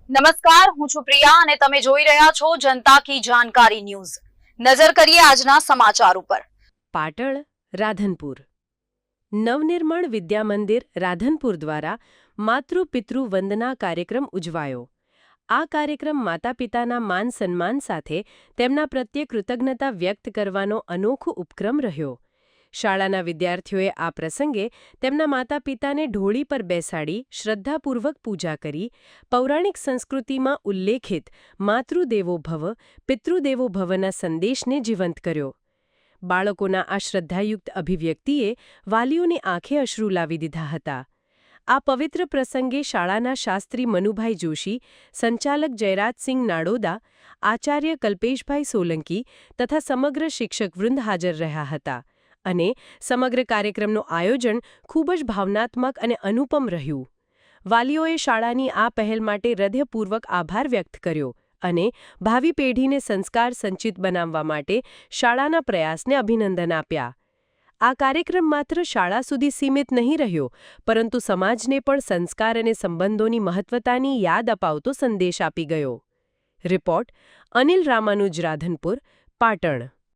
નમસ્કાર, હું છું પ્રિયા અને તમે જોઈ રહ્યા છો જનતા કી જાણકારી ન્યૂઝ। નજર કરીએ આજના સમાચાર ઉપર। પાટણ રાધનપુર નવનિર્માણ વિદ્યા મંદિર રાધનપુર દ્વારા માતૃ-પિતૃ વંદના કાર્યક્રમ ઉજવાયો। આ કાર્યક્રમ માતા પિતાના માન સન્માન સાથે તેમના પ્રત્યે કૃતજ્ઞતા વ્યક્ત કરવાનો અનોખો ઉપક્રમ રહ્યો। શાળાના વિદ્યાર્થીઓએ આ પ્રસંગે તેમના માતા પિતાને ઢોળી પર બેસાડી શ્રદ્ધાપૂર્વક પૂજા કરી પૌરાણિક સંસ્કૃતિમાં ઉલ્લેખિત માતૃદેવો ભવ પિતૃદેવો ભવના સંદેશને જીવંત કર્યો। બાળકોના આ શ્રદ્ધાયુક્ત અભિવ્યક્તિએ વાલીઓની આંખે અશ્રુ લાવી દીધા હતા। આ પવિત્ર પ્રસંગે શાળાના શાસ્ત્રી મનુભાઈ જોશી, સંચાલક જયરાજસિંહ નાડોદા, આચાર્ય કલ્પેશભાઈ સોલંકી તથા સમગ્ર શિક્ષકવૃંદ હાજર રહ્યા હતા અને સમગ્ર કાર્યક્રમનું આયોજન ખૂબ જ ભાવનાત્મક અને અનુપમ રહ્યું। વાલીઓએ શાળાની આ પહેલ માટે હૃદયપૂર્વક આભાર વ્યક્ત કર્યો અને ભાવિ પેઢીને સંસ્કાર સંચિત બનાવવા માટે શાળાના પ્રયાસને અભિનંદન આપ્યા। આ કાર્યક્રમ માત્ર શાળા સુધી સીમિત નહીં રહ્યો, પરંતુ સમાજને પણ સંસ્કાર અને સંબંધોની મહત્વતાની યાદ અપાવતો સંદેશ આપી ગયો। રિપોર્ટ અનિલ રામાનુજ, રાધનપુર, પાટણ।